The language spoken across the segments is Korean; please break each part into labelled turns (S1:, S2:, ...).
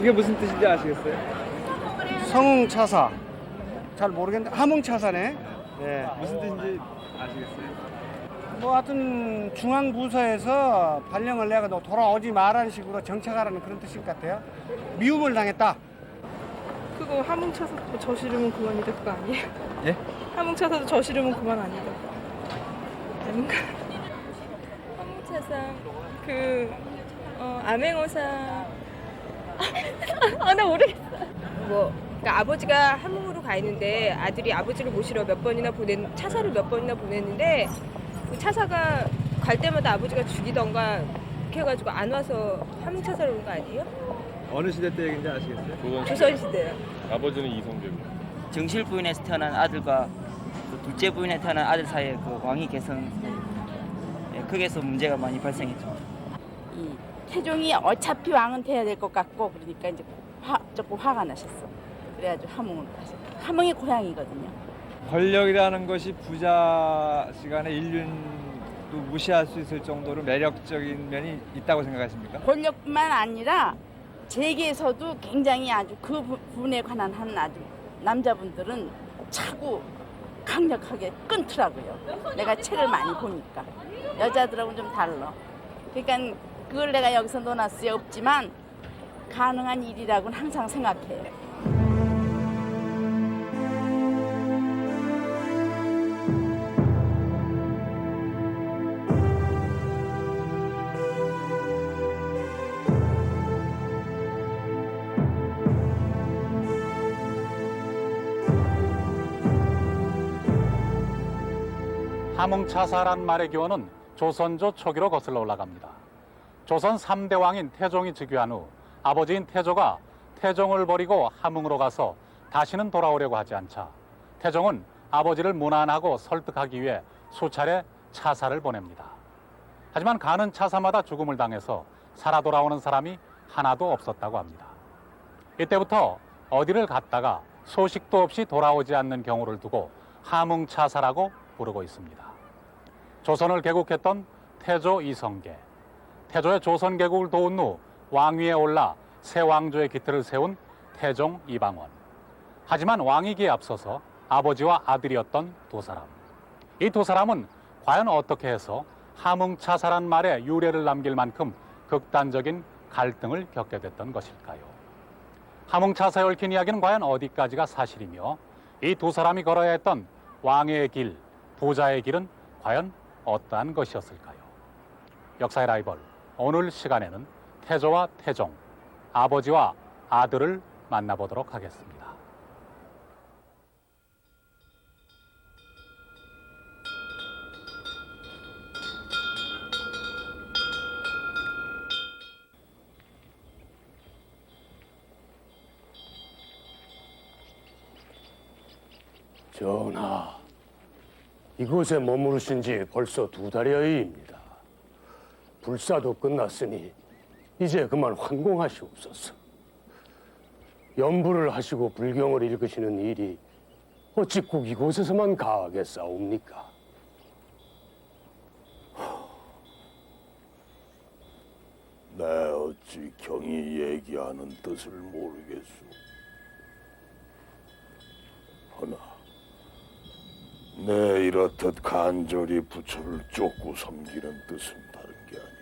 S1: 이게 무슨 뜻인지 아시겠어요?
S2: 성흥차사. 잘 모르겠는데 함흥차사네. 네.
S1: 무슨 뜻인지 아시겠어요?
S2: 뭐 하여튼 중앙부서에서 발령을 내가 너 돌아오지 마라는 식으로 정착하라는 그런 뜻인 것 같아요. 미움을 당했다.
S3: 그거 함흥차사도 저지르면 그만이다 그거 아니에요?
S1: 예?
S3: 함흥차사도 저지르면 그만 아니다. 아닌가?
S4: 항공차사 암행어사 나 모르겠어. 그러니까 아버지가 함흥으로 가 있는데 아들이 아버지를 모시러 차사를 몇 번이나 보냈는데 그 차사가 갈 때마다 아버지가 죽이던가 이렇게 해가지고 안 와서 함흥차사로 온 거 아니에요?
S1: 어느 시대 때 얘기인지 아시겠어요?
S4: 조선시대요.
S5: 아버지는 이성계고.
S6: 정실 부인에서 태어난 아들과 그 둘째 부인에 태어난 아들 사이에 그 왕위 개선, 거기에서 문제가 많이 발생했죠.
S7: 이 태종이 어차피 왕은 돼야 될 것 같고 그러니까 이제 조금 화가 나셨어. 그래가지고 함흥으로 가셨어. 함흥이 고향이거든요.
S1: 권력이라는 것이 부자 시간에 인륜도 무시할 수 있을 정도로 매력적인 면이 있다고 생각하십니까?
S7: 권력뿐만 아니라 재계에서도 굉장히 아주 그 부분에 관한 한 아주 남자분들은 차고 강력하게 끊더라고요. 내가 책을 많이 보니까 여자들하고는 좀 달라. 그러니까 그걸 내가 여기서 논할 수 없지만 가능한 일이라고는 항상 생각해요.
S8: 함흥차사란 말의 기원은 조선조 초기로 거슬러 올라갑니다. 조선 3대 왕인 태종이 즉위한 후 아버지인 태조가 태종을 버리고 함흥으로 가서 다시는 돌아오려고 하지 않자 태종은 아버지를 무난하고 설득하기 위해 수차례 차사를 보냅니다. 하지만 가는 차사마다 죽음을 당해서 살아 돌아오는 사람이 하나도 없었다고 합니다. 이때부터 어디를 갔다가 소식도 없이 돌아오지 않는 경우를 두고 함흥차사라고 부르고 있습니다. 조선을 개국했던 태조 이성계, 태조의 조선 개국을 도운 후 왕위에 올라 새 왕조의 기틀을 세운 태종 이방원. 하지만 왕위기에 앞서서 아버지와 아들이었던 두 사람. 이 두 사람은 과연 어떻게 해서 함흥차사란 말에 유래를 남길 만큼 극단적인 갈등을 겪게 됐던 것일까요? 함흥차사에 얽힌 이야기는 과연 어디까지가 사실이며 이 두 사람이 걸어야 했던 왕의 길, 부자의 길은 과연 어떠한 것이었을까요? 역사의 라이벌, 오늘 시간에는 태조와 태종, 아버지와 아들을 만나보도록 하겠습니다.
S9: 전하, 이곳에 머무르신 지 벌써 2달여입니다. 불사도 끝났으니 이제 그만 환공하시옵소서. 연부를 하시고 불경을 읽으시는 일이 어찌 꼭 이곳에서만 가하겠사옵니까?
S10: 내 어찌 경이 얘기하는 뜻을 모르겠소. 허나 내 이렇듯 간절히 부처를 쫓고 섬기는 뜻은 다른 게 아니고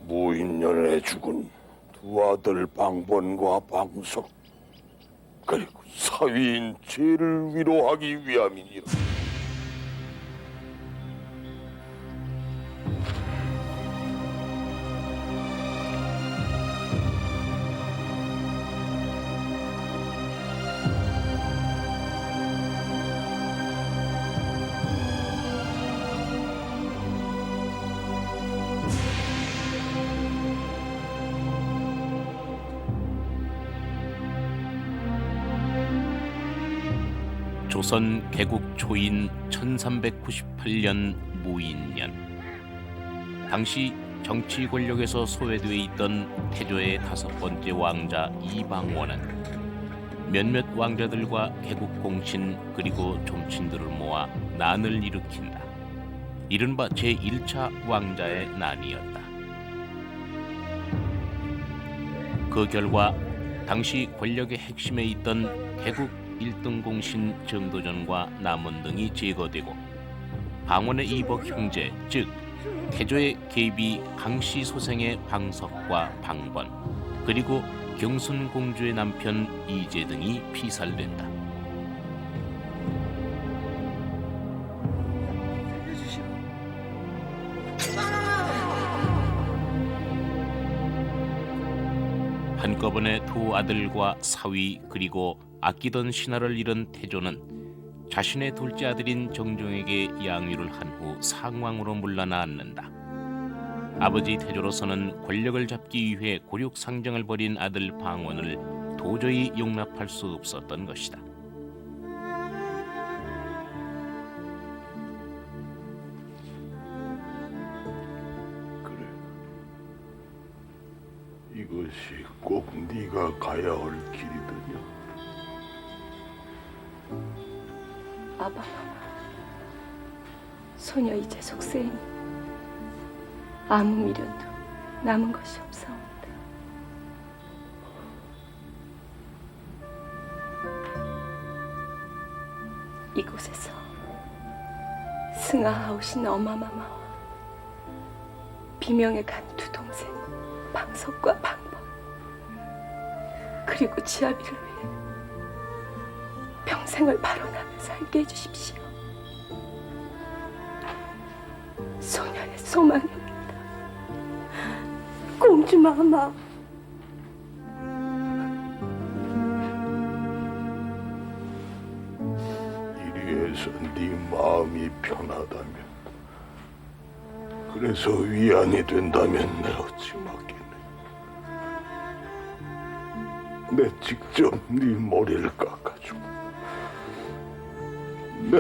S10: 무인년에 죽은 두 아들 방번과 방석 그리고 사위인 죄를 위로하기 위함이니라.
S11: 조선 개국 초인 1398년 무인년, 당시 정치 권력에서 소외되어 있던 태조의 5번째 왕자 이방원은 몇몇 왕자들과 개국 공신 그리고 종친들을 모아 난을 일으킨다. 이른바 제1차 왕자의 난이었다. 그 결과 당시 권력의 핵심에 있던 개국 1등 공신 정도전과 남원 등이 제거되고 방원의 이복 형제 즉 태조의 계비 강씨 소생의 방석과 방번 그리고 경순 공주의 남편 이재 등이 피살된다. 한꺼번에 두 아들과 사위 그리고 아끼던 신하를 잃은 태조는 자신의 둘째 아들인 정종에게 양위를 한 후 상왕으로 물러나앉는다. 아버지 태조로서는 권력을 잡기 위해 곤욕상정을 벌인 아들 방원을 도저히 용납할 수 없었던 것이다.
S10: 그래. 이것이 꼭 네가 가야 할 길이더냐?
S5: 아바, 소녀 이제 속세이니 아무 미련도 남은 것이 없사옵니다. 이곳에서 승하하오신 어마마마와 비명에 간 두 동생 방석과 방번 그리고 지아비를 위해 평생을 발언하며 살게 해주십시오. 소녀의 소망입니다. 공주 마마.
S10: 이리에서 네 마음이 편하다면, 그래서 위안이 된다면 내 어찌 맡기네. 내 직접 네 머리를 깎아주고 내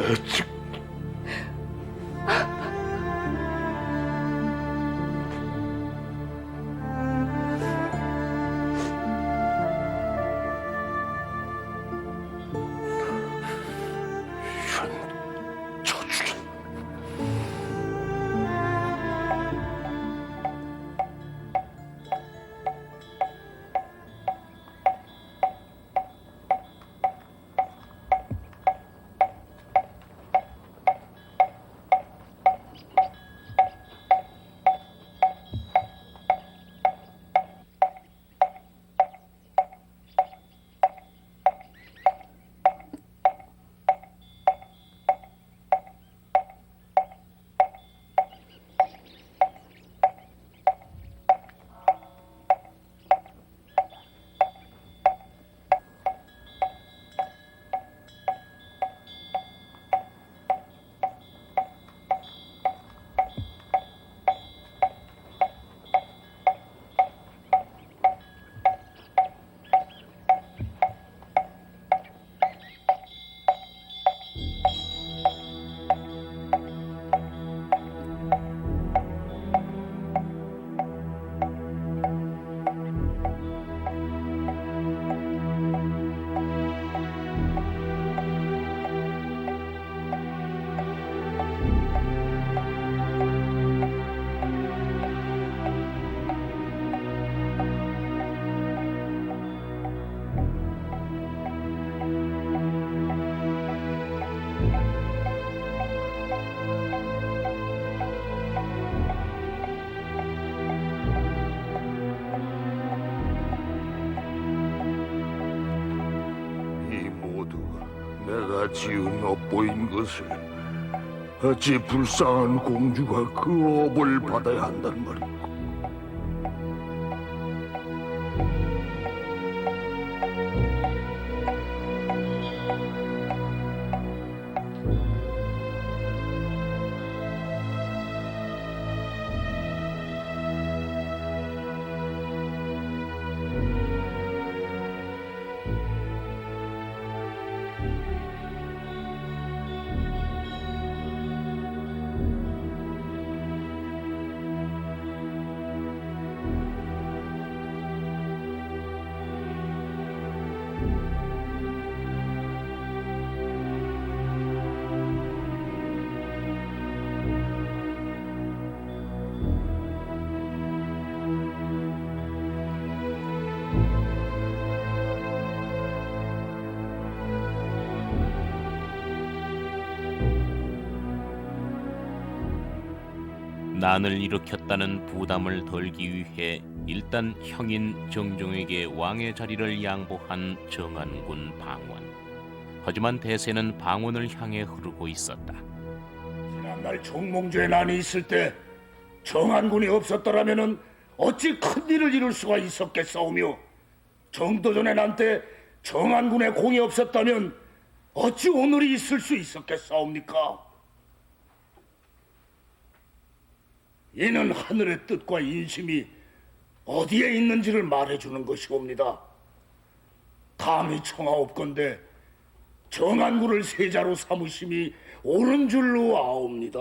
S10: 내가 지은 업보인 것을 어찌 불쌍한 공주가 그 업을 받아야 한단 말이고.
S11: 난을 일으켰다는 부담을 덜기 위해 일단 형인 정종에게 왕의 자리를 양보한 정안군 방원. 하지만 대세는 방원을 향해 흐르고 있었다.
S10: 지난날 정몽주의 난이 있을 때 정안군이 없었더라면은 어찌 큰 일을 이룰 수가 있었겠사오며, 정도전의 난 때 정안군의 공이 없었다면 어찌 오늘이 있을 수 있었겠사옵니까? 이는 하늘의 뜻과 인심이 어디에 있는지를 말해주는 것이옵니다. 감히 청하옵건대 정안군을 세자로 삼으심이 옳은 줄로 아옵니다.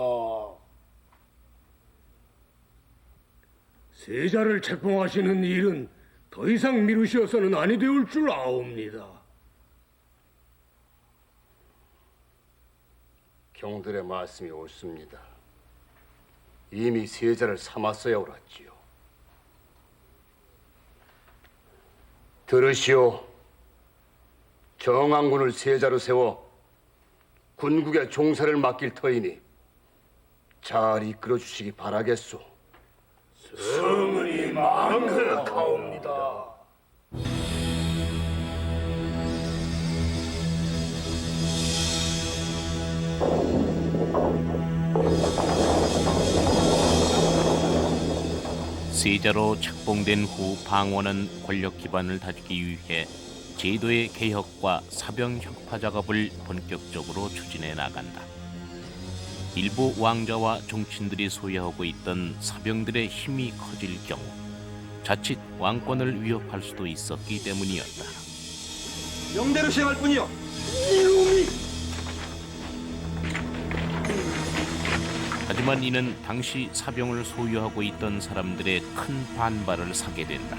S9: 세자를 책봉하시는 일은 더 이상 미루시어서는 아니 되올 줄 아옵니다. 경들의 말씀이 옳습니다. 이미 세자를 삼았어야 옳았지요. 들으시오. 정안군을 세자로 세워 군국의 종사를 맡길 터이니 잘 이끌어 주시기 바라겠소.
S10: 성은이 망극하옵니다.
S11: 세자로 책봉된 후 방원은 권력 기반을 다지기 위해 제도의 개혁과 사병 혁파 작업을 본격적으로 추진해 나간다. 일부 왕자와 종친들이 소유하고 있던 사병들의 힘이 커질 경우 자칫 왕권을 위협할 수도 있었기 때문이었다.
S1: 명대로 시행할 뿐이요.
S11: 하지만 이는 당시 사병을 소유하고 있던 사람들의 큰 반발을 사게 된다.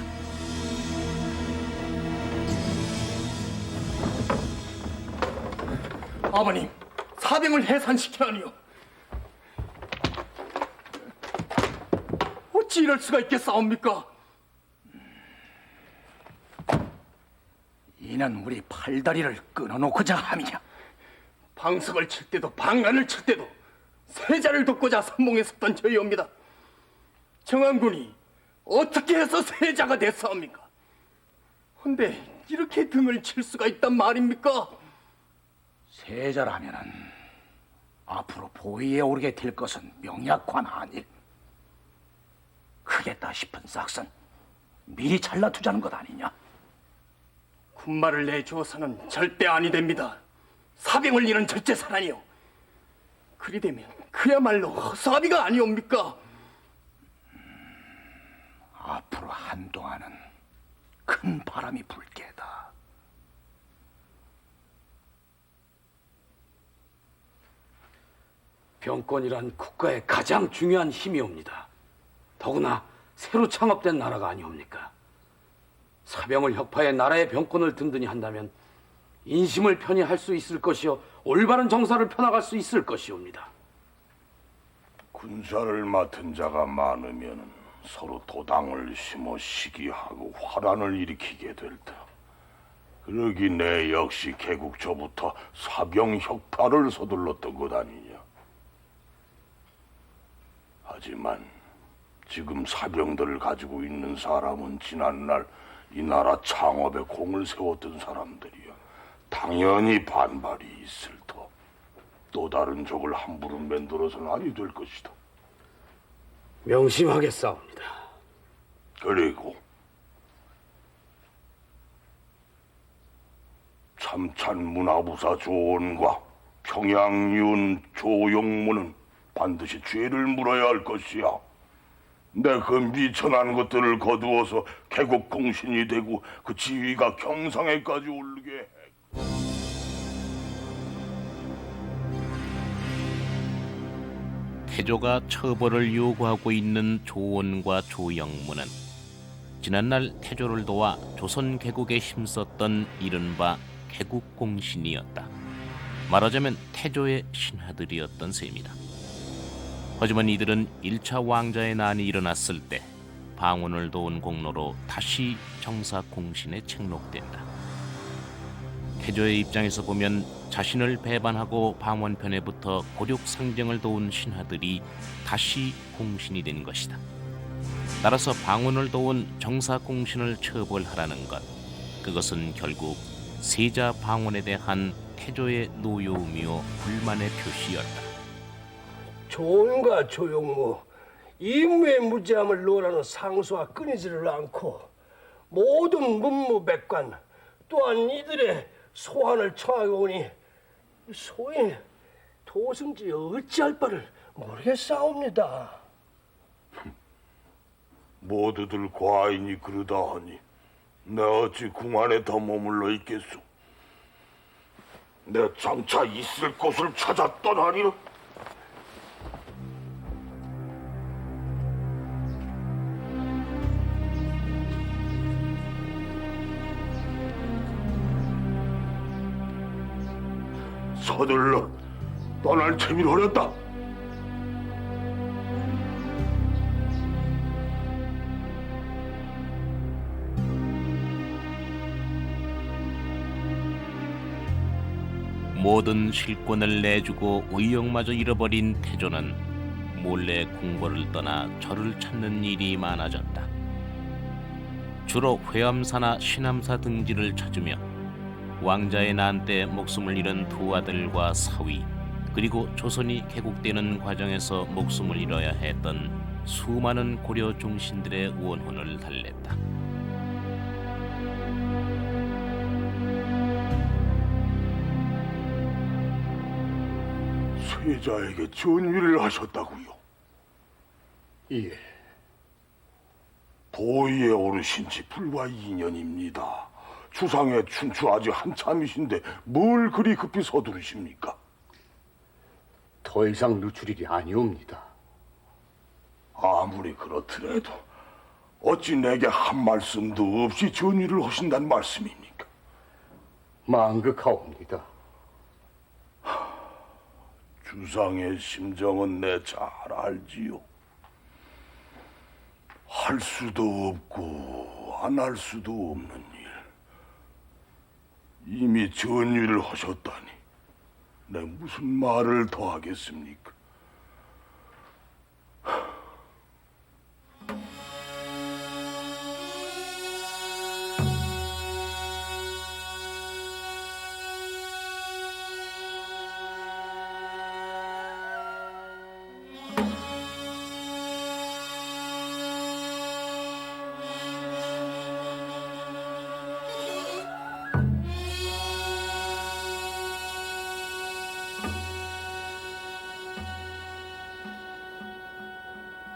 S9: 아버님, 사병을 해산시키라니요. 어찌 이럴 수가 있겠사옵니까? 이는 우리 팔다리를 끊어놓고자 함이냐. 방석을 칠 때도 방란을 칠 때도 세자를 돕고자 선봉했었던 저희옵니다. 정안군이 어떻게 해서 세자가 됐사옵니까? 근데 이렇게 등을 칠 수가 있단 말입니까? 세자라면은 앞으로 보위에 오르게 될 것은 명약관 아닐. 크겠다 싶은 싹선 미리 잘라두자는 것 아니냐? 군말을 내주어서는 절대 아니 됩니다. 사병을 잃은 절제사라니요. 그리 되면 그야말로 허사비가 아니옵니까? 앞으로 한동안은 큰 바람이 불 게다. 병권이란 국가의 가장 중요한 힘이옵니다. 더구나 새로 창업된 나라가 아니옵니까? 사병을 혁파해 나라의 병권을 든든히 한다면 인심을 편히 할 수 있을 것이요 올바른 정사를 펴나갈 수 있을 것이옵니다.
S10: 군사를 맡은 자가 많으면 서로 도당을 심어 시기하고 화란을 일으키게 될 터. 그러기 내 역시 개국 초부터 사병 혁파를 서둘렀던 것 아니냐. 하지만 지금 사병들을 가지고 있는 사람은 지난날 이 나라 창업에 공을 세웠던 사람들이야. 당연히 반발이 있을 터. 또 다른 적을 함부로 만들어서는 아니 될 것이다.
S9: 명심하겠사옵니다.
S10: 그리고 참찬 문화부사 조원과 평양윤 조용무는 반드시 죄를 물어야 할 것이야. 내 그 미천한 것들을 거두어서 개국 공신이 되고 그 지위가 경상에까지 오르게 해.
S11: 태조가 처벌을 요구하고 있는 조원과 조영무는 지난날 태조를 도와 조선 개국에 힘썼던 이른바 개국공신이었다. 말하자면 태조의 신하들이었던 셈이다. 하지만 이들은 1차 왕자의 난이 일어났을 때 방원을 도운 공로로 다시 정사 공신에 책록된다. 태조의 입장에서 보면 자신을 배반하고 방원편에 붙어 고륙 상정을 도운 신하들이 다시 공신이 된 것이다. 따라서 방원을 도운 정사공신을 처벌하라는 것, 그것은 결국 세자 방원에 대한 태조의 노여움이요 불만의 표시였다.
S12: 조은과 조용무, 임무의 무지함을 논하는 상소가 끊이지를 않고 모든 문무백관 또한 이들의 소환을 청하게 오니 소인 도승지 어찌할 바를 모르겠사옵니다.
S10: 모두들 과인이 그러다 하니 내 어찌 궁 안에 더 머물러 있겠소. 내 장차 있을 곳을 찾아 떠나리라. 서둘러 떠날 채비를 하렸다.
S11: 모든 실권을 내주고 의욕마저 잃어버린 태조는 몰래 궁궐을 떠나 절을 찾는 일이 많아졌다. 주로 회암사나 신암사 등지를 찾으며 왕자의 난 때 목숨을 잃은 두 아들과 사위, 그리고 조선이 개국되는 과정에서 목숨을 잃어야 했던 수많은 고려 종신들의 원혼을 달랬다.
S10: 세자에게 전위를 하셨다고요?
S12: 예.
S10: 도의에 오르신 지 불과 2년입니다. 주상의 춘추 아직 한참이신데 뭘 그리 급히 서두르십니까?
S12: 더 이상 늦출 일이 아니옵니다.
S10: 아무리 그렇더라도 어찌 내게 한 말씀도 없이 전위를 하신단 말씀입니까?
S12: 망극하옵니다.
S10: 주상의 심정은 내 잘 알지요. 할 수도 없고 안 할 수도 없는 일. 이미 전위를 하셨다니 내 무슨 말을 더 하겠습니까?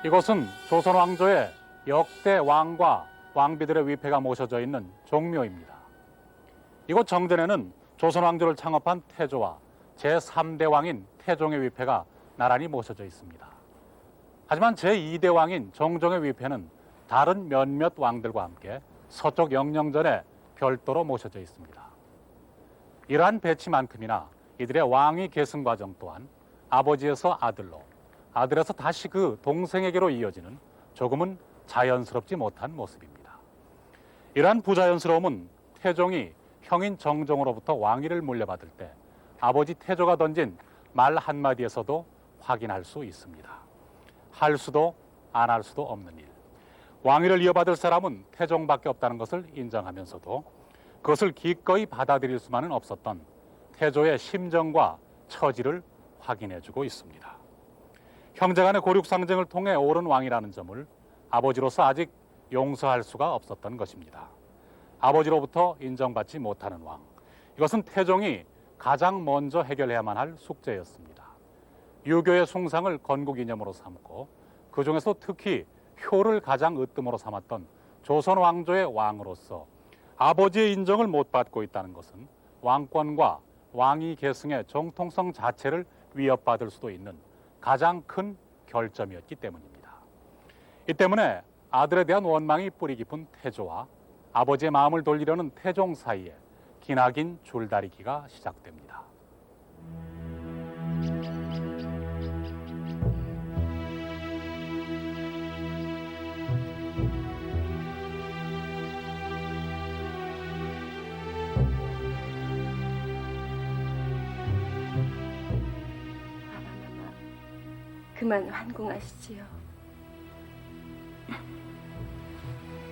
S8: 이곳은 조선 왕조의 역대 왕과 왕비들의 위패가 모셔져 있는 종묘입니다. 이곳 정전에는 조선 왕조를 창업한 태조와 제3대 왕인 태종의 위패가 나란히 모셔져 있습니다. 하지만 제2대 왕인 정종의 위패는 다른 몇몇 왕들과 함께 서쪽 영령전에 별도로 모셔져 있습니다. 이러한 배치만큼이나 이들의 왕위 계승 과정 또한 아버지에서 아들로, 아들에서 다시 그 동생에게로 이어지는 조금은 자연스럽지 못한 모습입니다. 이러한 부자연스러움은 태종이 형인 정종으로부터 왕위를 물려받을 때 아버지 태조가 던진 말 한마디에서도 확인할 수 있습니다. 할 수도 안 할 수도 없는 일. 왕위를 이어받을 사람은 태종밖에 없다는 것을 인정하면서도 그것을 기꺼이 받아들일 수만은 없었던 태조의 심정과 처지를 확인해주고 있습니다. 형제간의 고륙상정을 통해 오른 왕이라는 점을 아버지로서 아직 용서할 수가 없었던 것입니다. 아버지로부터 인정받지 못하는 왕, 이것은 태종이 가장 먼저 해결해야만 할 숙제였습니다. 유교의 숭상을 건국이념으로 삼고 그 중에서 특히 효를 가장 으뜸으로 삼았던 조선 왕조의 왕으로서 아버지의 인정을 못 받고 있다는 것은 왕권과 왕위 계승의 정통성 자체를 위협받을 수도 있는 가장 큰 결점이었기 때문입니다. 이 때문에 아들에 대한 원망이 뿌리 깊은 태조와 아버지의 마음을 돌리려는 태종 사이에 기나긴 줄다리기가 시작됩니다.
S5: 그만 환궁하시지요.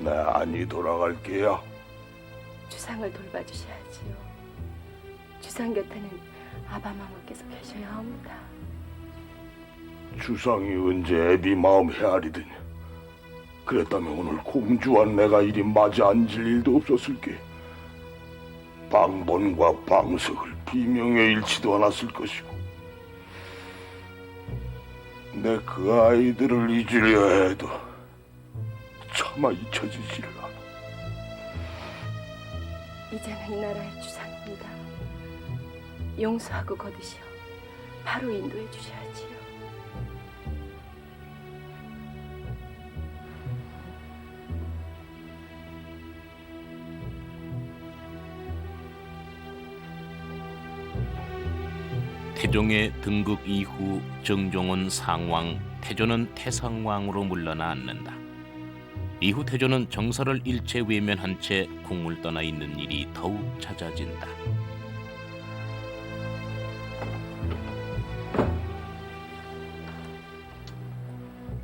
S10: 내 안이 돌아갈게야.
S5: 주상을 돌봐주셔야지요. 주상 곁에는 아바마마께서 계셔야 합니다.
S10: 주상이 언제 애비 마음 헤아리더니 그랬다면 오늘 공주와 내가 이리 맞이 앉을 일도 없었을게. 방번과 방석을 비명에 잃지도 않았을 것이고 내 그 아이들을 잊으려 해도 차마 잊혀지지를 않아.
S5: 이제는 이 나라의 주상입니다. 용서하고 거두시어 바로 인도해 주셔야지요.
S11: 태종의 등극 이후 정종은 상왕, 태조는 태상왕으로 물러나 앉는다. 이후 태조는 정서를 일체 외면한 채 궁을 떠나 있는 일이 더욱 잦아진다.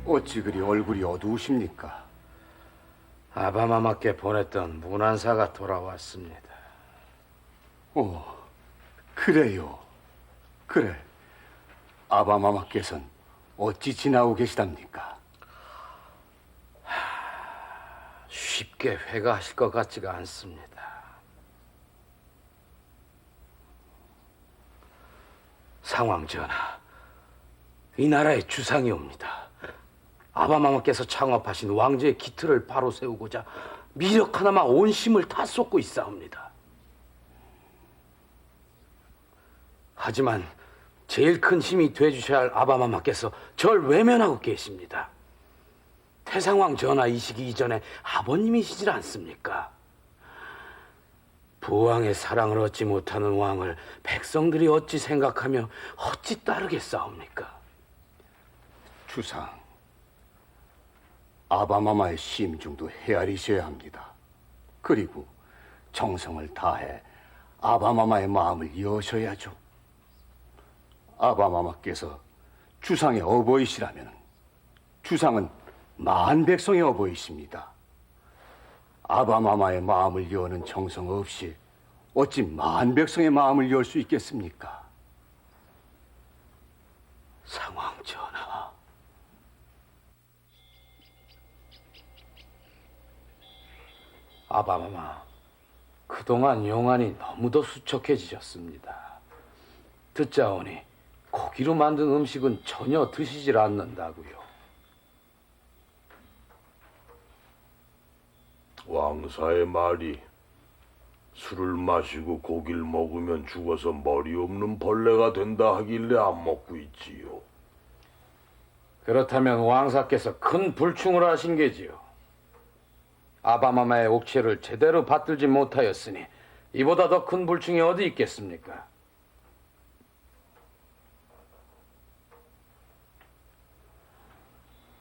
S12: 어찌 그리 얼굴이 어두우십니까? 아바마마께 보냈던 문안사가 돌아왔습니다. 오, 그래요. 그래. 아바마마께서는 어찌 지나고 계시답니까? 쉽게 회가하실 것 같지가 않습니다. 상왕 전하, 이 나라의 주상이옵니다. 아바마마께서 창업하신 왕조의 기틀을 바로 세우고자 미력 하나만 온 힘을 다 쏟고 있사옵니다. 하지만 제일 큰 힘이 돼주셔야 할 아바마마께서 절 외면하고 계십니다. 태상왕 전하이시기 이전에 아버님이시질 않습니까? 부왕의 사랑을 얻지 못하는 왕을 백성들이 어찌 생각하며 어찌 따르겠사옵니까? 주상, 아바마마의 심중도 헤아리셔야 합니다. 그리고 정성을 다해 아바마마의 마음을 여셔야죠. 아바마마께서 주상의 어버이시라면 주상은 만 백성의 어버이십니다. 아바마마의 마음을 여는 정성 없이 어찌 만 백성의 마음을 열 수 있겠습니까? 상왕 전하, 아바마마, 그동안 용안이 너무도 수척해지셨습니다. 듣자오니 고기로 만든 음식은 전혀 드시질 않는다고요.
S10: 왕사의 말이 술을 마시고 고기를 먹으면 죽어서 머리 없는 벌레가 된다 하길래 안 먹고 있지요.
S12: 그렇다면 왕사께서 큰 불충을 하신 게지요. 아바마마의 옥체를 제대로 받들지 못하였으니 이보다 더 큰 불충이 어디 있겠습니까?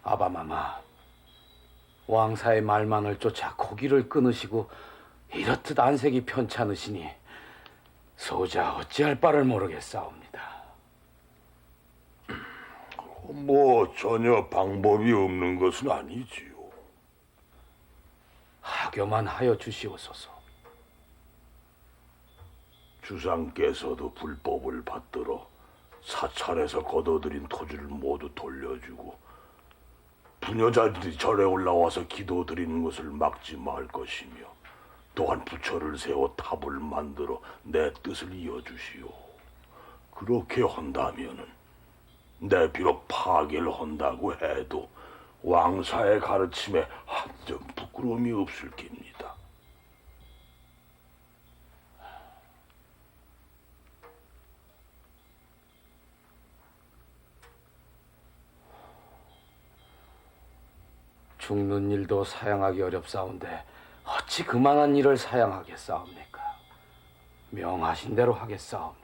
S12: 아바마마, 왕사의 말만을 쫓아 고기를 끊으시고 이렇듯 안색이 편찮으시니 소자 어찌할 바를 모르겠사옵니다.
S10: 뭐 전혀 방법이 없는 것은 아니지요.
S12: 하교만 하여 주시옵소서.
S10: 주상께서도 불법을 받들어 사찰에서 거둬들인 토지를 모두 돌려주고 부녀자들이 절에 올라와서 기도드리는 것을 막지 말 것이며 또한 부처를 세워 탑을 만들어 내 뜻을 이어주시오. 그렇게 한다면은 내 비록 파괴를 한다고 해도 왕사의 가르침에 한 점 부끄러움이 없을 겁니다.
S12: 죽는 일도 사양하기 어렵사온데 어찌 그만한 일을 사양하겠사옵니까? 명하신 대로 하겠사옵니다.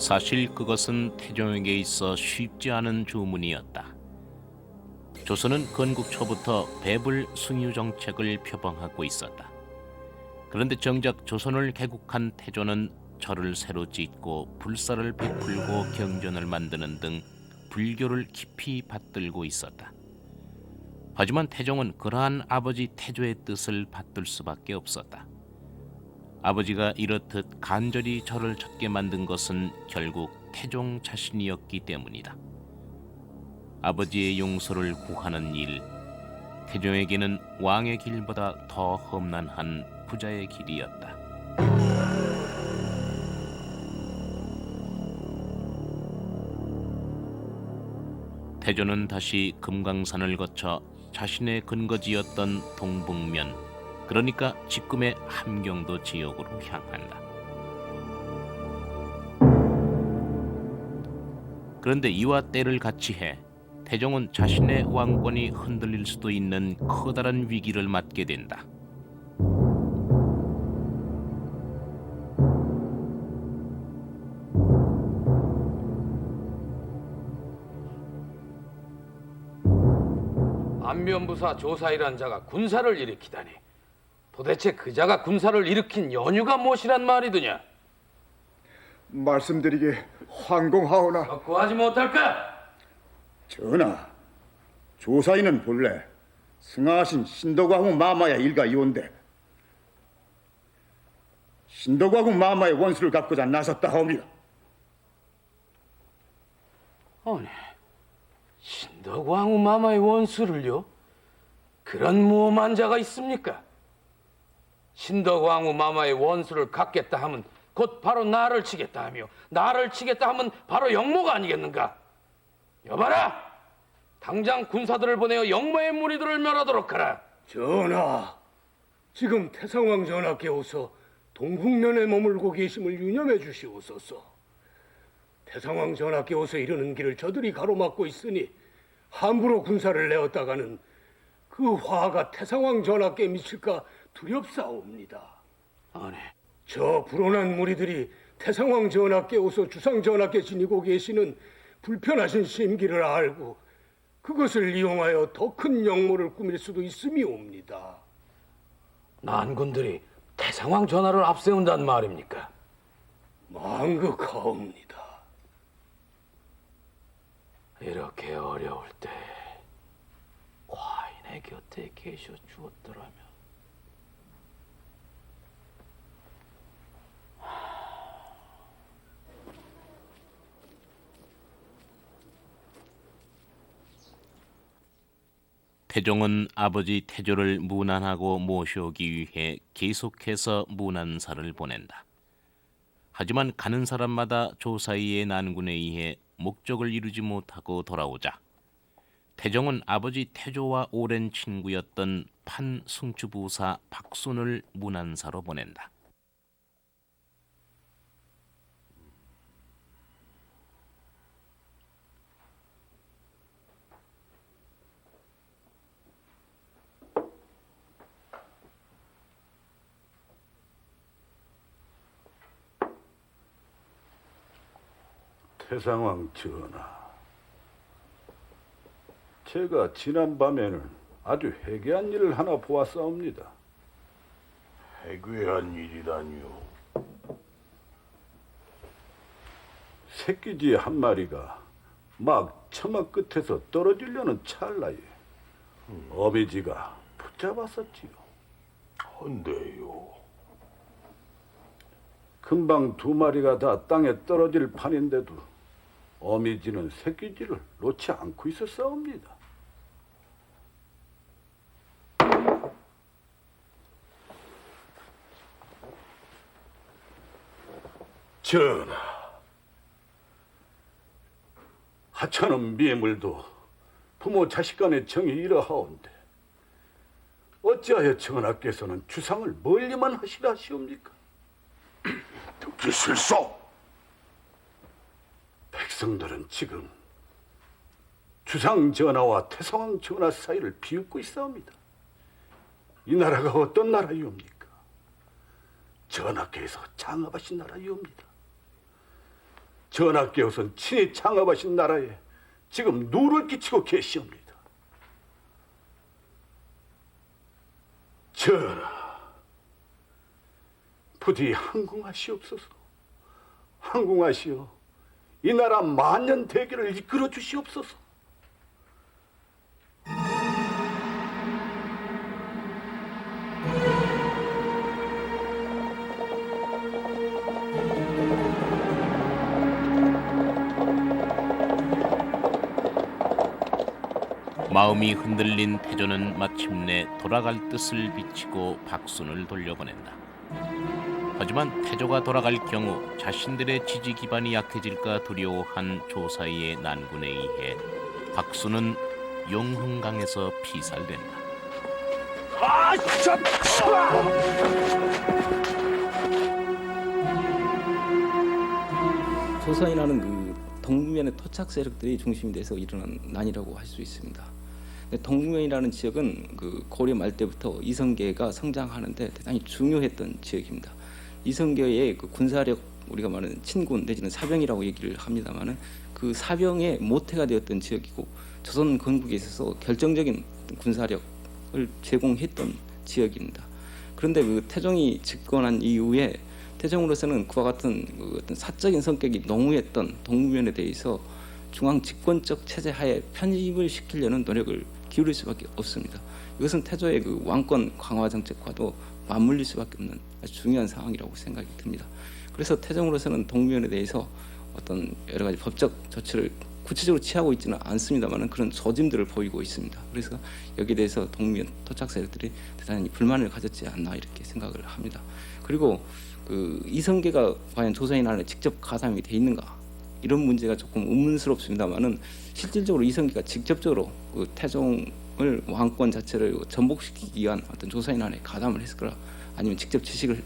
S11: 사실 그것은 태종에게 있어 쉽지 않은 주문이었다. 조선은 건국 초부터 배불 숭유 정책을 표방하고 있었다. 그런데 정작 조선을 개국한 태조는 절을 새로 짓고 불사를 베풀고 경전을 만드는 등 불교를 깊이 받들고 있었다. 하지만 태종은 그러한 아버지 태조의 뜻을 받들 수밖에 없었다. 아버지가 이렇듯 간절히 절을 찾게 만든 것은 결국 태종 자신이었기 때문이다. 아버지의 용서를 구하는 일, 태종에게는 왕의 길보다 더 험난한 부자의 길이었다. 태조는 다시 금강산을 거쳐 자신의 근거지였던 동북면, 그러니까 지금의 함경도 지역으로 향한다. 그런데 이와 때를 같이 해 태종은 자신의 왕권이 흔들릴 수도 있는 커다란 위기를 맞게 된다.
S12: 안면부사 조사이란 자가 군사를 일으키다니, 도대체 그 자가 군사를 일으킨 연유가 무엇이란 말이더냐?
S13: 말씀드리게 황공하오나.
S12: 구하지 못할까?
S13: 전하, 조사인은 본래 승하하신 신덕왕후 마마의 일가 이온데 신덕왕후 마마의 원수를 갚고자 나섰다 하옵니다.
S12: 아니, 신덕왕후 마마의 원수를요? 그런 무엄한 자가 있습니까? 신덕왕후 마마의 원수를 갚겠다 하면 곧 바로 나를 치겠다 하며, 나를 치겠다 하면 바로 영모가 아니겠는가? 여봐라! 당장 군사들을 보내어 영모의 무리들을 멸하도록 하라.
S9: 전하, 지금 태상왕 전하께서 동북면에 머물고 계심을 유념해 주시옵소서. 태상왕 전하께서 이르는 길을 저들이 가로막고 있으니 함부로 군사를 내었다가는 그 화가 태상왕 전하께 미칠까 두렵사옵니다.
S12: 아니,
S9: 저 불온한 무리들이 태상왕 전하께서 주상 전하께 지니고 계시는 불편하신 심기를 알고 그것을 이용하여 더 큰 영모를 꾸밀 수도 있음이옵니다.
S12: 난군들이 태상왕 전하를 앞세운단 말입니까?
S9: 망극하옵니다.
S12: 이렇게 어려울 때 과인의 곁에 계셔 주었더라면.
S11: 태종은 아버지 태조를 문안하고 모셔오기 위해 계속해서 문안사를 보낸다. 하지만 가는 사람마다 조사이의 난군에 의해 목적을 이루지 못하고 돌아오자 태종은 아버지 태조와 오랜 친구였던 판승추부사 박순을 문안사로 보낸다.
S10: 태상왕 전하, 제가 지난밤에는 아주 해괴한 일을 하나 보았사옵니다. 해괴한 일이라니요? 새끼쥐 한 마리가 막 처마 끝에서 떨어지려는 찰나에 어미쥐가 붙잡았었지요. 헌데요? 금방 두 마리가 다 땅에 떨어질 판인데도 어미쥐는 새끼쥐를 놓지 않고 있었사옵니다. 전하, 하찮은 미물도 부모 자식 간의 정이 이러하온데 어찌하여 전하께서는 주상을 멀리만 하시라 하시옵니까? 듣기 싫소. 백성들은 지금 주상 전하와 태상왕 전하 사이를 비웃고 있사옵니다. 이 나라가 어떤 나라이옵니까? 전하께서 장합하신 나라이옵니다.
S14: 전하께서는 친히 창업하신 나라에 지금 누를 끼치고 계시옵니다. 전하, 부디 항공하시옵소서. 항공하시오. 이 나라 만년 대계를 이끌어 주시옵소서.
S11: 마음이 흔들린 태조는 마침내 돌아갈 뜻을 비치고 박순을 돌려보낸다. 하지만 태조가 돌아갈 경우 자신들의 지지 기반이 약해질까 두려워한 조사이의 난군에 의해 박순은 용흥강에서 피살된다.
S15: 조선이라는 그 동북면의 토착 세력들이 중심이 돼서 일어난 난이라고 할 수 있습니다. 동북면이라는 지역은 그 고려 말 때부터 이성계가 성장하는데 대단히 중요했던 지역입니다. 이성계의 그 군사력, 우리가 말하는 친군 내지는 사병이라고 얘기를 합니다만은 그 사병의 모태가 되었던 지역이고 조선 건국에 있어서 결정적인 군사력을 제공했던 지역입니다. 그런데 그 태종이 집권한 이후에 태종으로서는 그와 같은 그 어떤 사적인 성격이 농후했던 동북면에 대해서 중앙 집권적 체제 하에 편입을 시키려는 노력을 기울일 수밖에 없습니다. 이것은 태조의 그 왕권 강화 정책과도 맞물릴 수밖에 없는 아주 중요한 상황이라고 생각이 듭니다. 그래서 태종으로서는 동북면에 대해서 어떤 여러 가지 법적 조치를 구체적으로 취하고 있지는 않습니다만 그런 조짐들을 보이고 있습니다. 그래서 여기에 대해서 동북면 토착 세력들이 대단히 불만을 가졌지 않나 이렇게 생각을 합니다. 그리고 그 이성계가 과연 조선인 안에 직접 가담이 돼 있는가 이런 문제가 조금 의문스럽습니다만은 실질적으로 이성계가 직접적으로 그 태종을 왕권 자체를 전복시키기 위한 어떤 조선인 안에 가담을 했을 거라 아니면 직접 지식을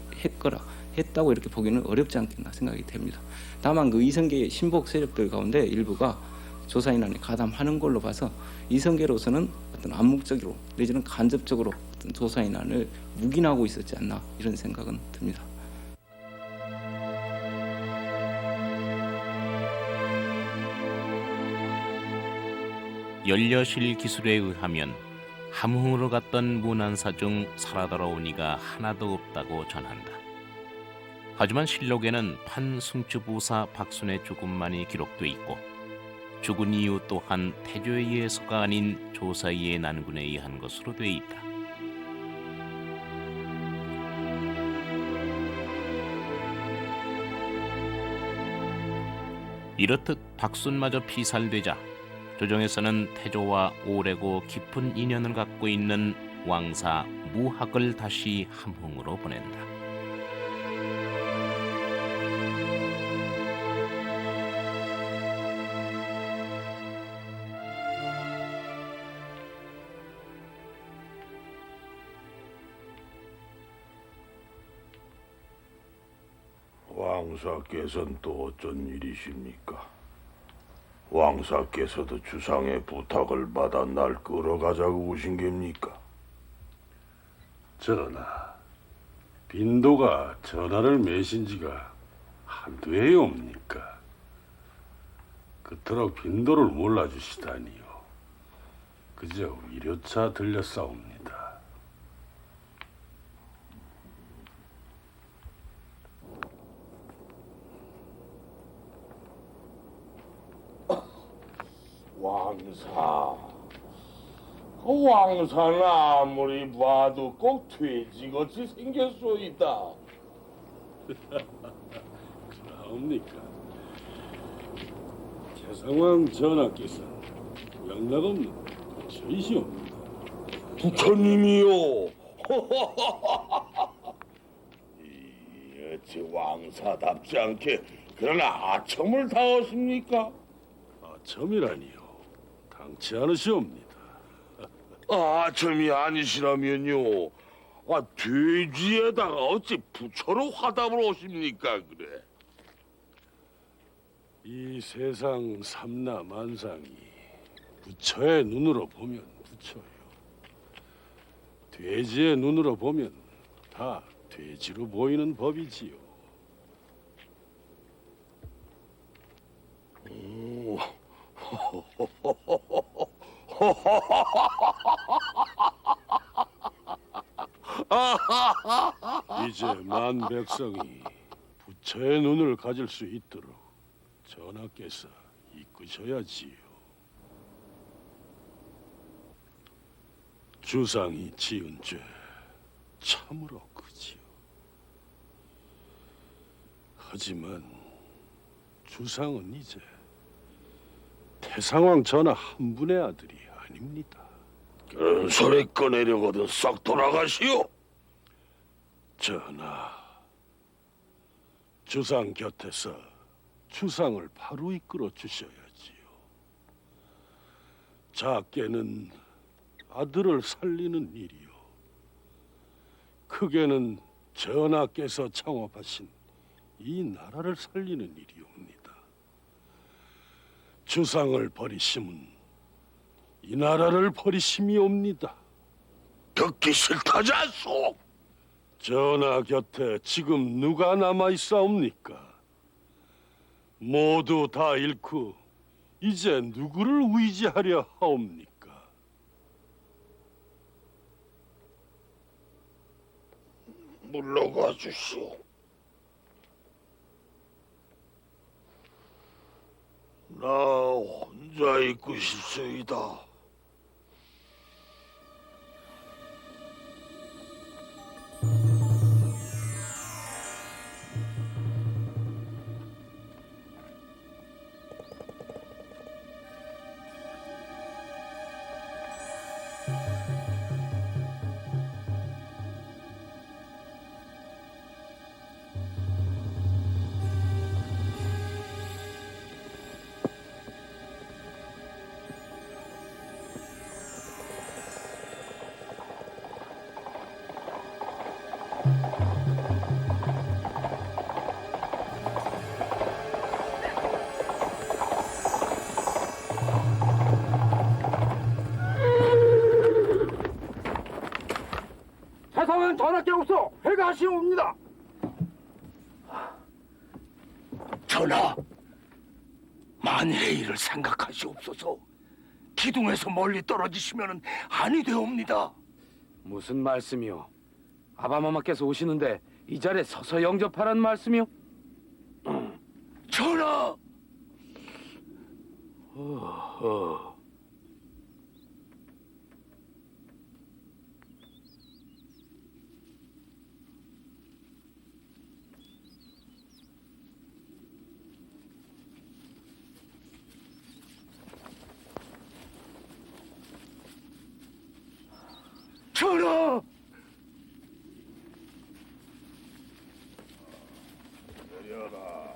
S15: 했다고 이렇게 보기는 어렵지 않겠나 생각이 됩니다. 다만 그 이성계의 신복 세력들 가운데 일부가 조선인 안에 가담하는 걸로 봐서 이성계로서는 어떤 암묵적으로 내지는 간접적으로 어떤 조선인 안을 묵인하고 있었지 않나 이런 생각은 듭니다.
S11: 연려실 기술에 의하면 함흥으로 갔던 문안사 중 살아 돌아온 이가 하나도 없다고 전한다. 하지만 실록에는 판승추부사 박순의 죽음만이 기록돼 있고 죽은 이유 또한 태조에 의해서가 아닌 조사이의 난군에 의한 것으로 돼 있다. 이렇듯 박순마저 피살되자 조정에서는 태조와 오래고 깊은 인연을 갖고 있는 왕사 무학을 다시 함흥으로 보낸다.
S10: 왕사께서는 또 어쩐 일이십니까? 왕사께서도 주상의 부탁을 받아 날 끌어가자고 오신 겁니까?
S16: 전하, 빈도가 전하를 매신 지가 한두 해옵니까? 그토록 빈도를 몰라주시다니요. 그저 위료차 들렸사옵니다.
S10: 왕사, 그 왕사는 아무리 봐도 꼭 돼지같이 생겼소이다.
S16: 그러옵니까? 태상왕 전하께서는 영락없는 부처이시옵니다.
S10: 부처님이요. 어찌 왕사답지 않게 그런 아첨을 다하십니까?
S16: 아첨이라니요. 당치 않으시옵니다.
S10: 아첨이 아니시라면요. 돼지에다가 어찌 부처로 화답을 오십니까 그래?
S16: 이 세상 삼나 만상이 부처의 눈으로 보면 부처요. 돼지의 눈으로 보면 다 돼지로 보이는 법이지요. 이제 만 백성이 부처의 눈을 가질 수 있도록 전하께서 이끄셔야지요. 주상이 지은 죄 참으로 크지요. 하지만 주상은 이제 태상왕 전하 한 분의 아들이 아닙니다.
S10: 그런 소리 꺼내려거든 싹 돌아가시오.
S16: 전하, 주상 곁에서 주상을 바로 이끌어 주셔야지요. 작게는 아들을 살리는 일이요, 크게는 전하께서 창업하신 이 나라를 살리는 일이옵니다. 주상을 버리심은 이 나라를 버리심이옵니다.
S10: 듣기 싫다지 않소.
S16: 전하 곁에 지금 누가 남아 있사옵니까? 모두 다 잃고 이제 누구를 의지하려 하옵니까?
S10: 물러가 주시오. 나 혼자 있고 싶소이다.
S14: 태상은 전하께 없어 해가 하시옵니다.
S9: 전하, 만일의 일을 생각하시옵소서. 기둥에서 멀리 떨어지시면 아니 되옵니다.
S12: 무슨 말씀이요? 아바마마께서 오시는데 이 자리에 서서 영접하라는 말씀이요?
S9: 전하! 전하!
S10: 내려라.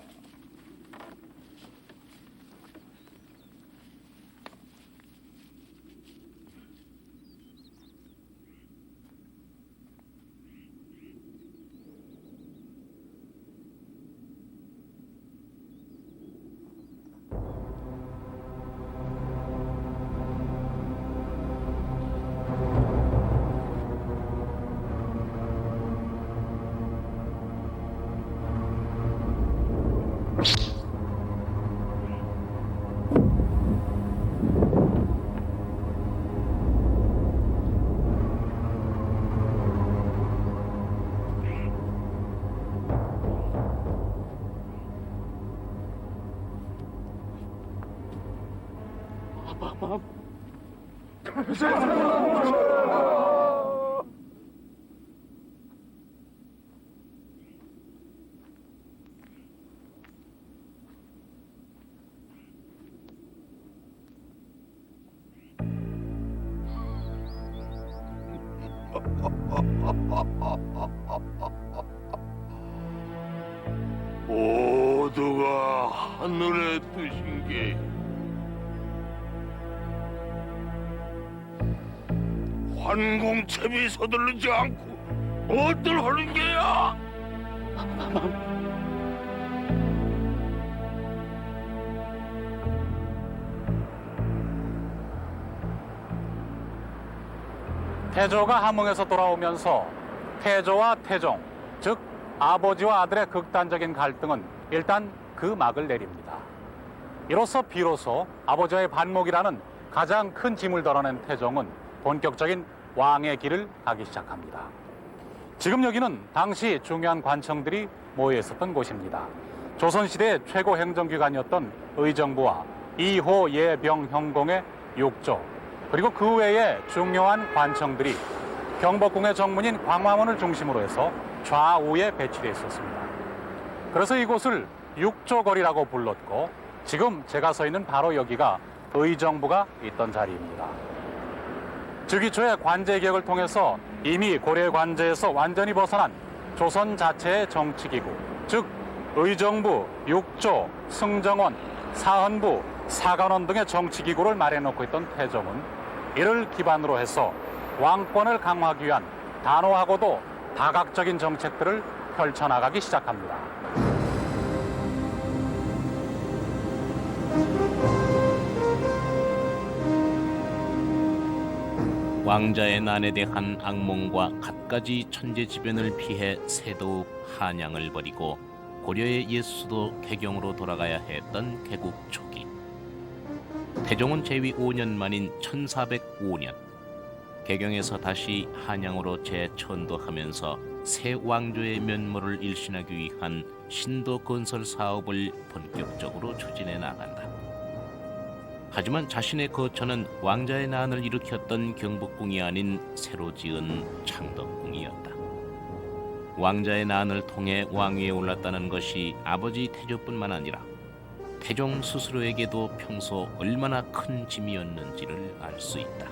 S10: 모두가 하늘의 뜻인 게 환공채비 서두르지 않고 무엇들 하는 게야?
S8: 태조가 함흥에서 돌아오면서 태조와 태종, 즉 아버지와 아들의 극단적인 갈등은 일단 그 막을 내립니다. 이로써 비로소 아버지의 반목이라는 가장 큰 짐을 덜어낸 태종은 본격적인 왕의 길을 가기 시작합니다. 지금 여기는 당시 중요한 관청들이 모여 있었던 곳입니다. 조선시대 최고 행정기관이었던 의정부와 2호 예병 형공의 6조, 그리고 그 외에 중요한 관청들이 경복궁의 정문인 광화문을 중심으로 해서 좌우에 배치되어 있었습니다. 그래서 이곳을 육조거리라고 불렀고, 지금 제가 서 있는 바로 여기가 의정부가 있던 자리입니다. 즉위초의 관제 개혁을 통해서 이미 고려 관제에서 완전히 벗어난 조선 자체의 정치기구, 즉 의정부, 육조, 승정원, 사헌부, 사관원 등의 정치기구를 마련해놓고 있던 태종은 이를 기반으로 해서 왕권을 강화하기 위한 단호하고도 다각적인 정책들을 펼쳐나가기 시작합니다.
S11: 왕자의 난에 대한 악몽과 갖가지 천재지변을 피해 새도읍 한양을 버리고 고려의 옛 수도 개경으로 돌아가야 했던 개국 초기, 태종은 재위 5년 만인 1405년 개경에서 다시 한양으로 재천도하면서 새 왕조의 면모를 일신하기 위한 신도 건설 사업을 본격적으로 추진해 나간다. 하지만 자신의 거처는 왕자의 난을 일으켰던 경복궁이 아닌 새로 지은 창덕궁이었다. 왕자의 난을 통해 왕위에 올랐다는 것이 아버지 태조뿐만 아니라 태종 스스로에게도 평소 얼마나 큰 짐이었는지를 알 수 있다.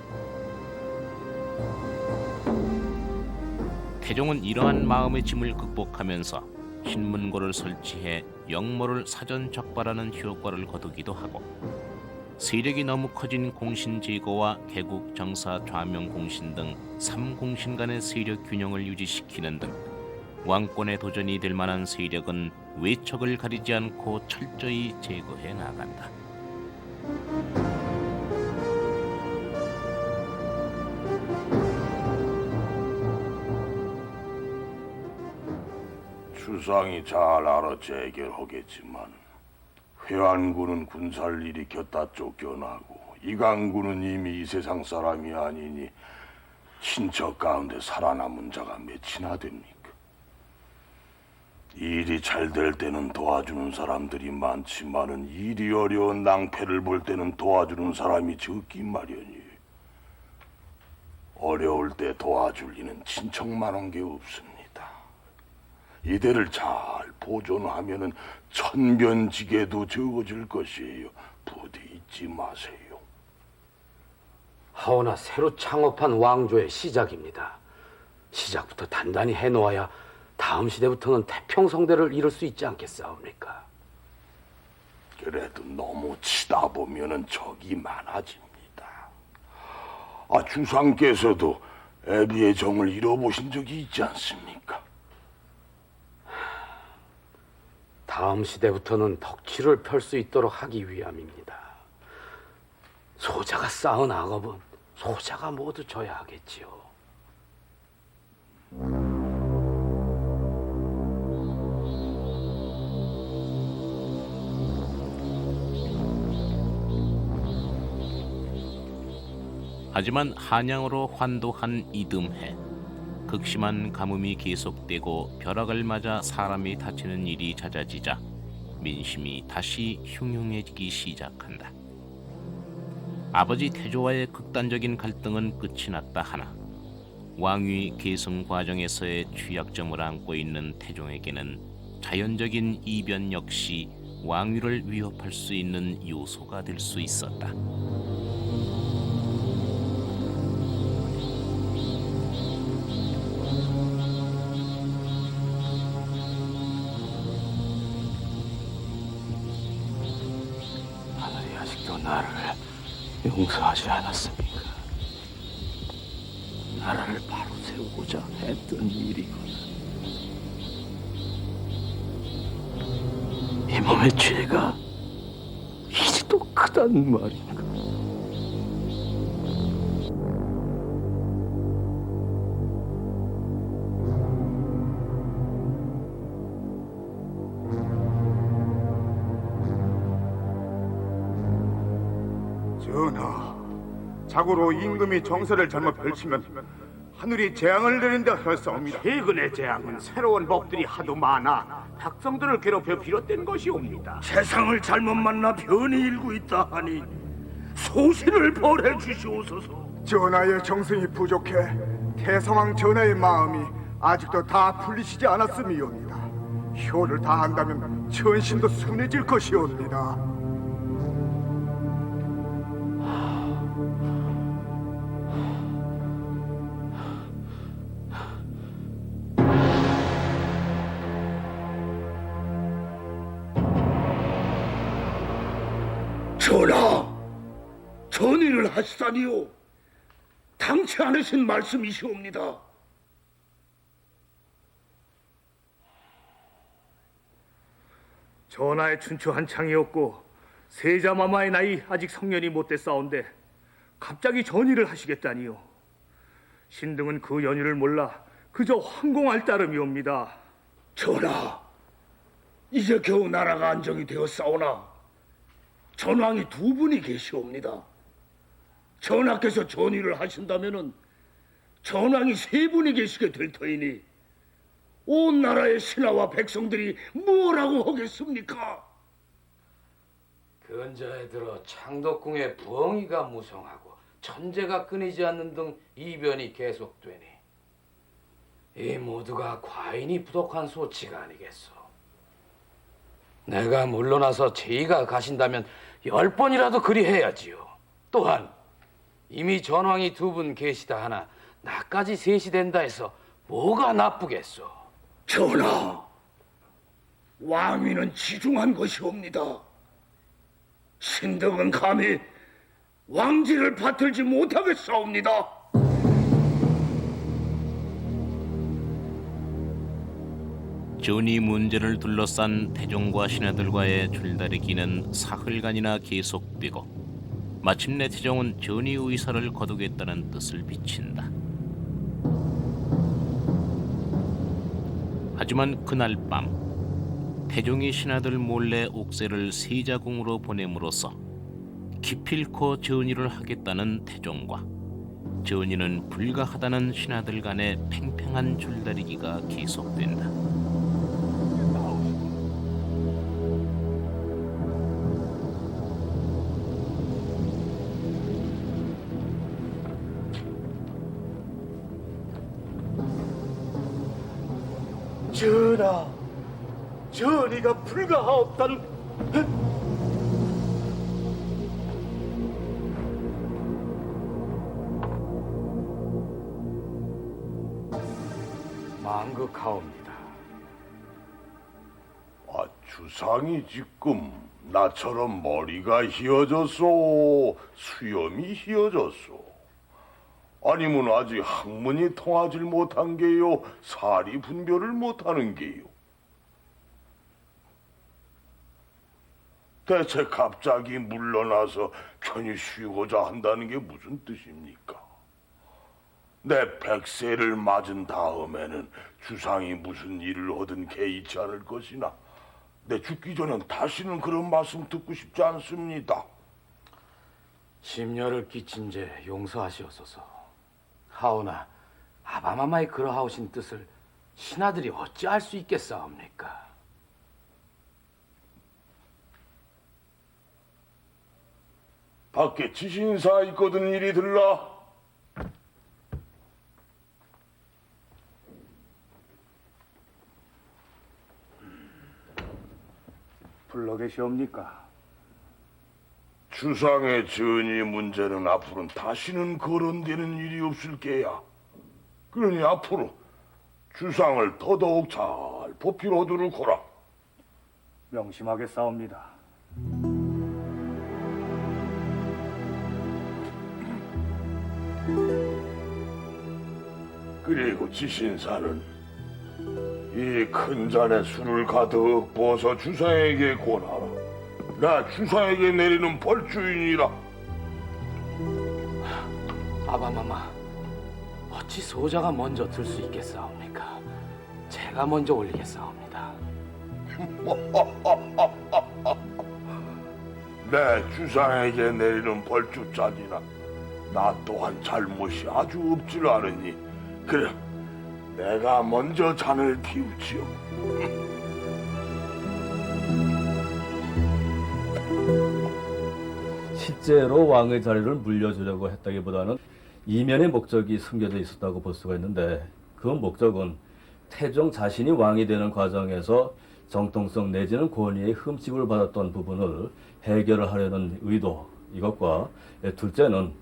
S11: 태종은 이러한 마음의 짐을 극복하면서 신문고를 설치해 영모를 사전 적발하는 효과를 거두기도 하고, 세력이 너무 커진 공신 제거와 개국 정사 좌명 공신 등 3공신 간의 세력 균형을 유지시키는 등 왕권의 도전이 될 만한 세력은 외척을 가리지 않고 철저히 제거해 나간다.
S10: 주상이 잘 알아 재결하겠지만 회안군은 군사를 일으켰다 쫓겨나고 이강군은 이미 이 세상 사람이 아니니 친척 가운데 살아남은 자가 몇이나 됩니까? 일이 잘 될 때는 도와주는 사람들이 많지만은 일이 어려운 낭패를 볼 때는 도와주는 사람이 적긴 마련이에요. 어려울 때 도와줄 이는 친척만한 게 없습니다. 이대를 잘 보존하면은 천변지게도 적어질 것이에요. 부디 잊지 마세요.
S12: 하오나 새로 창업한 왕조의 시작입니다. 시작부터 단단히 해놓아야 다음 시대부터는 태평성대를 이룰 수 있지 않겠사옵니까?
S10: 그래도 너무 치다 보면은 적이 많아집니다. 주상께서도 애비의 정을 잃어보신 적이 있지 않습니까?
S12: 다음 시대부터는 덕치를 펼 수 있도록 하기 위함입니다. 소자가 쌓은 악업은 소자가 모두 져야 하겠지요.
S11: 하지만 한양으로 환도한 이듬해 극심한 가뭄이 계속되고 벼락을 맞아 사람이 다치는 일이 잦아지자 민심이 다시 흉흉해지기 시작한다. 아버지 태조와의 극단적인 갈등은 끝이 났다 하나 왕위 계승 과정에서의 취약점을 안고 있는 태종에게는 자연적인 이변 역시 왕위를 위협할 수 있는 요소가 될 수 있었다.
S12: 하늘이 아직도 나를 용서하지 않았습니까? 나라를 바로 세우고자 했던 일이거든. 이 몸의 죄가 이지도 크단 말인가?
S13: 전하, 자고로 임금이 정세를 잘못 펼치면 하늘이 재앙을 내린다 하였사옵니다.
S14: 최근의 재앙은 새로운 법들이 하도 많아 백성들을 괴롭혀 비롯된 것이옵니다.
S10: 세상을 잘못 만나 변이 일고 있다 하니 소신을 벌해 주시옵소서.
S13: 전하의 정성이 부족해 태상왕 전하의 마음이 아직도 다 풀리시지 않았음이옵니다. 효를 다한다면 천신도 순해질 것이옵니다.
S10: 전하, 전의를 하시다니요. 당치 않으신 말씀이시옵니다.
S14: 전하의 춘추 한창이었고 세자마마의 나이 아직 성년이 못됐사온데 갑자기 전의를 하시겠다니요. 신등은 그 연유를 몰라 그저 황공할 따름이옵니다.
S10: 전하, 이제 겨우 나라가 안정이 되었사오나 전왕이 두 분이 계시옵니다. 전하께서 전의를 하신다면은 전왕이 세 분이 계시게 될 터이니 온 나라의 신하와 백성들이 뭐라고 하겠습니까?
S12: 근자에 들어 창덕궁의 부엉이가 무성하고 천재가 끊이지 않는 등 이변이 계속되니 이 모두가 과인이 부족한 소치가 아니겠소. 내가 물러나서 제의가 가신다면 10번이라도 그리 해야지요. 또한 이미 전왕이 두 분 계시다 하나 나까지 셋이 된다 해서 뭐가 나쁘겠소.
S10: 전하, 왕위는 지중한 것이옵니다. 신등은 감히 왕지를 받들지 못하겠사옵니다.
S11: 전이 문제를 둘러싼 태종과 신하들과의 줄다리기는 사흘간이나 계속되고 마침내 태종은 전이 의사를 거두겠다는 뜻을 비친다. 하지만 그날 밤 태종이 신하들 몰래 옥새를 세자궁으로 보냄으로써 기필코 전의를 하겠다는 태종과 전의는 불가하다는 신하들 간의 팽팽한 줄다리기가 계속된다.
S14: 전하, 전의가 불가하옵다는
S12: 망극하옵니다.
S10: 주상이 지금 나처럼 머리가 휘어졌소, 수염이 휘어졌소. 아니면 아직 학문이 통하질 못한 게요, 사리 분별을 못하는 게요. 대체 갑자기 물러나서 편히 쉬고자 한다는 게 무슨 뜻입니까? 내 100세를 맞은 다음에는 주상이 무슨 일을 하든 개의치 않을 것이나 내 죽기 전엔 다시는 그런 말씀 듣고 싶지 않습니다.
S12: 심려를 끼친 죄 용서하시옵소서. 하오나 아바마마의 그러하오신 뜻을 신하들이 어찌 알 수 있겠사옵니까?
S10: 밖에 지신사 있거든 이리 들라.
S14: 불러 계시옵니까?
S10: 주상의 전의 문제는 앞으로는 다시는 거론되는 일이 없을 게야. 그러니 앞으로 주상을 더더욱 잘 보필하도록 하라.
S14: 명심하겠사옵니다.
S10: 그리고 지신사는 이 큰 잔에 술을 가득 부어서 주상에게 권하라. 나 주상에게 내리는 벌주인이라.
S12: 아바마마, 어찌 소자가 먼저 들 수 있겠사옵니까? 제가 먼저 올리겠사옵니다.
S10: 내 주상에게 내리는 벌주짜니나 나 또한 잘못이 아주 없지를 않으니 그래 내가 먼저 잔을 비우지요.
S17: 실제로 왕의 자리를 물려주려고 했다기보다는 이면의 목적이 숨겨져 있었다고 볼 수가 있는데, 그 목적은 태종 자신이 왕이 되는 과정에서 정통성 내지는 권위의 흠집을 받았던 부분을 해결을 하려는 의도, 이것과 둘째는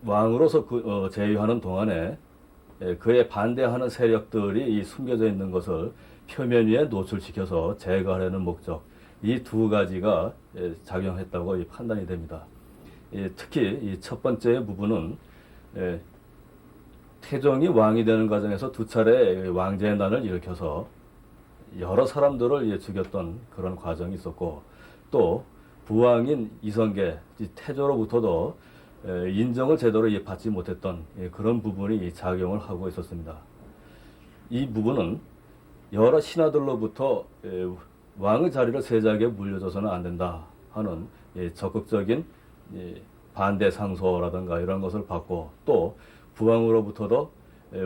S17: 왕으로서 제위하는 동안에 그에 반대하는 세력들이 이 숨겨져 있는 것을 표면 위에 노출시켜서 제거하려는 목적, 이 두 가지가 작용했다고 판단이 됩니다. 특히 이 첫 번째 부분은 태종이 왕이 되는 과정에서 두 차례 왕제의 난을 일으켜서 여러 사람들을 죽였던 그런 과정이 있었고, 또 부왕인 이성계, 태조로부터도 인정을 제대로 받지 못했던 그런 부분이 작용을 하고 있었습니다. 이 부분은 여러 신하들로부터 왕의 자리를 세자에게 물려줘서는 안 된다 하는 적극적인 반대 상소라든가 이런 것을 받고, 또 부왕으로부터도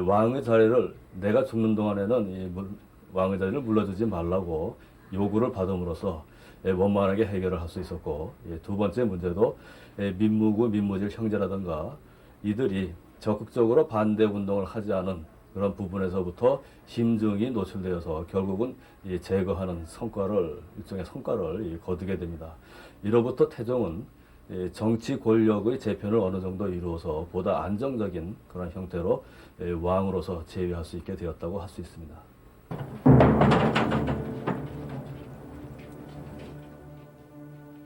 S17: 왕의 자리를 내가 죽는 동안에는 왕의 자리를 물려주지 말라고 요구를 받음으로써 원만하게 해결을 할 수 있었고, 두 번째 문제도 민무구, 민무질 형제라든가 이들이 적극적으로 반대 운동을 하지 않은 그런 부분에서부터 심증이 노출되어서 결국은 제거하는 성과를, 일종의 성과를 거두게 됩니다. 이로부터 태종은 정치 권력의 재편을 어느 정도 이루어서 보다 안정적인 그런 형태로 왕으로서 제위할 수 있게 되었다고 할 수 있습니다.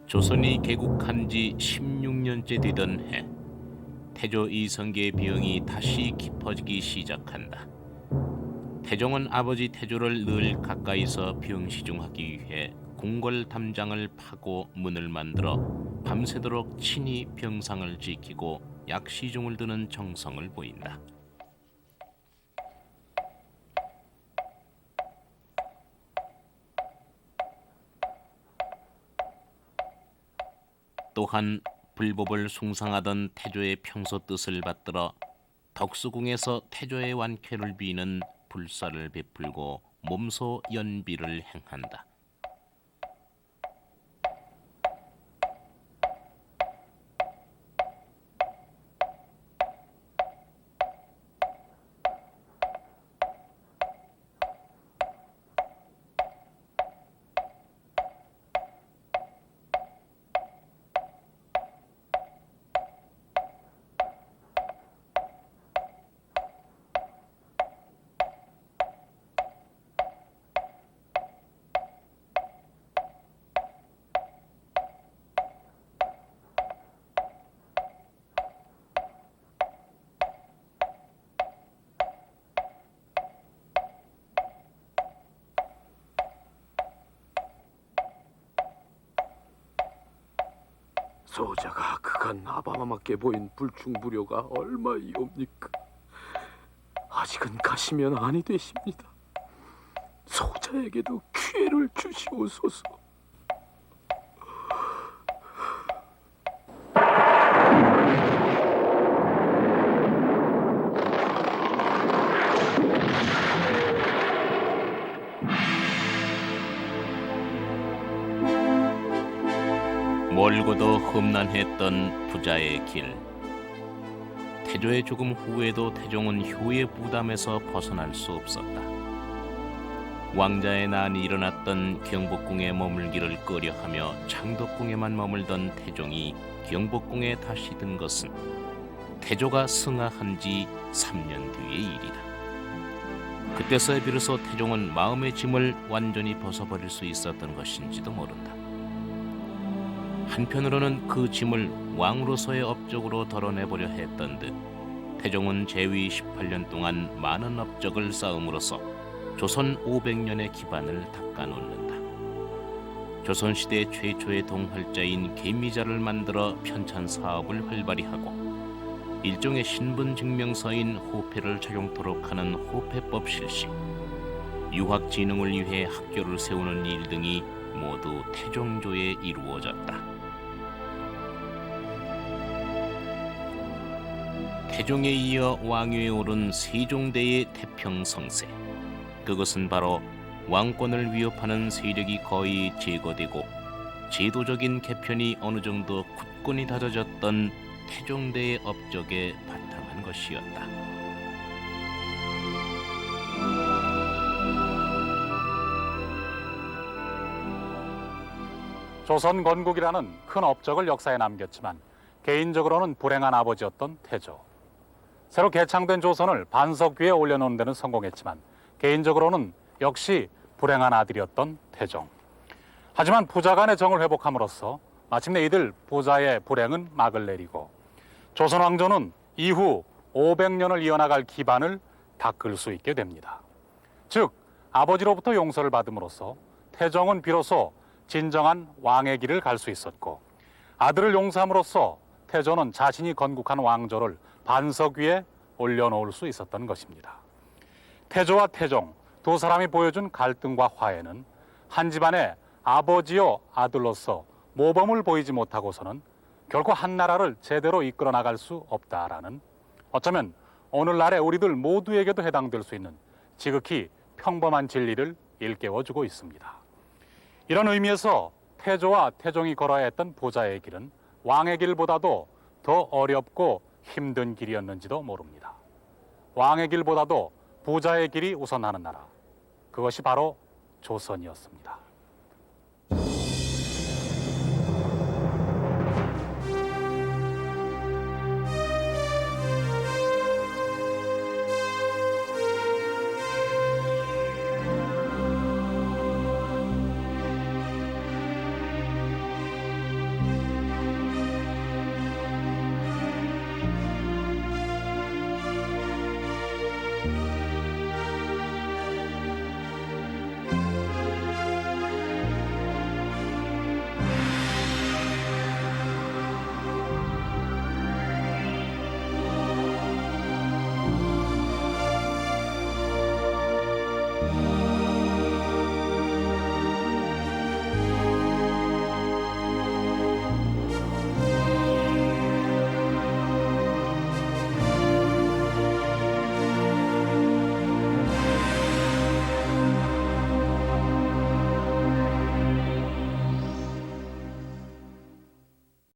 S11: 조선이 개국한 지 16년째 되던 해, 태조 이성계의 병이 다시 깊어지기 시작한다. 태종은 아버지 태조를 늘 가까이서 병시중하기 위해 궁궐 담장을 파고 문을 만들어 밤새도록 친히 병상을 지키고 약시중을 드는 정성을 보인다. 또한 불법을 숭상하던 태조의 평소 뜻을 받들어 덕수궁에서 태조의 완쾌를 비는 불사를 베풀고 몸소 연비를 행한다.
S12: 소자가 그간 아바마마께 보인 불충불효가 얼마이옵니까? 아직은 가시면 아니 되십니다. 소자에게도 기회를 주시옵소서.
S11: 멀고도 험난했던 부자의 길. 태조의 죽음 후에도 태종은 효의 부담에서 벗어날 수 없었다. 왕자의 난이 일어났던 경복궁에 머물기를 꺼려하며 창덕궁에만 머물던 태종이 경복궁에 다시 든 것은 태조가 승하한 지 3년 뒤의 일이다. 그때서야 비로소 태종은 마음의 짐을 완전히 벗어버릴 수 있었던 것인지도 모른다. 한편으로는 그 짐을 왕으로서의 업적으로 덜어내보려 했던 듯 태종은 재위 18년 동안 많은 업적을 쌓음으로써 조선 500년의 기반을 닦아놓는다. 조선시대 최초의 동활자인 계미자를 만들어 편찬 사업을 활발히 하고 일종의 신분증명서인 호패를 착용토록 하는 호패법 실시, 유학 진흥을 위해 학교를 세우는 일 등이 모두 태종조에 이루어졌다. 태종에 이어 왕위에 오른 세종대의 태평성세. 그것은 바로 왕권을 위협하는 세력이 거의 제거되고 제도적인 개편이 어느 정도 굳건히 다져졌던 태종대의 업적에 바탕한 것이었다.
S8: 조선 건국이라는 큰 업적을 역사에 남겼지만 개인적으로는 불행한 아버지였던 태조. 새로 개창된 조선을 반석 위에 올려놓는 데는 성공했지만 개인적으로는 역시 불행한 아들이었던 태종. 하지만 부자 간의 정을 회복함으로써 마침내 이들 부자의 불행은 막을 내리고 조선 왕조는 이후 500년을 이어나갈 기반을 닦을 수 있게 됩니다. 즉 아버지로부터 용서를 받음으로써 태종은 비로소 진정한 왕의 길을 갈 수 있었고 아들을 용서함으로써 태조는 자신이 건국한 왕조를 반석 위에 올려놓을 수 있었던 것입니다. 태조와 태종 두 사람이 보여준 갈등과 화해는 한 집안의 아버지요 아들로서 모범을 보이지 못하고서는 결코 한 나라를 제대로 이끌어 나갈 수 없다라는, 어쩌면 오늘날의 우리들 모두에게도 해당될 수 있는 지극히 평범한 진리를 일깨워주고 있습니다. 이런 의미에서 태조와 태종이 걸어야 했던 부자의 길은 왕의 길보다도 더 어렵고 힘든 길이었는지도 모릅니다. 왕의 길보다도 부자의 길이 우선하는 나라, 그것이 바로 조선이었습니다.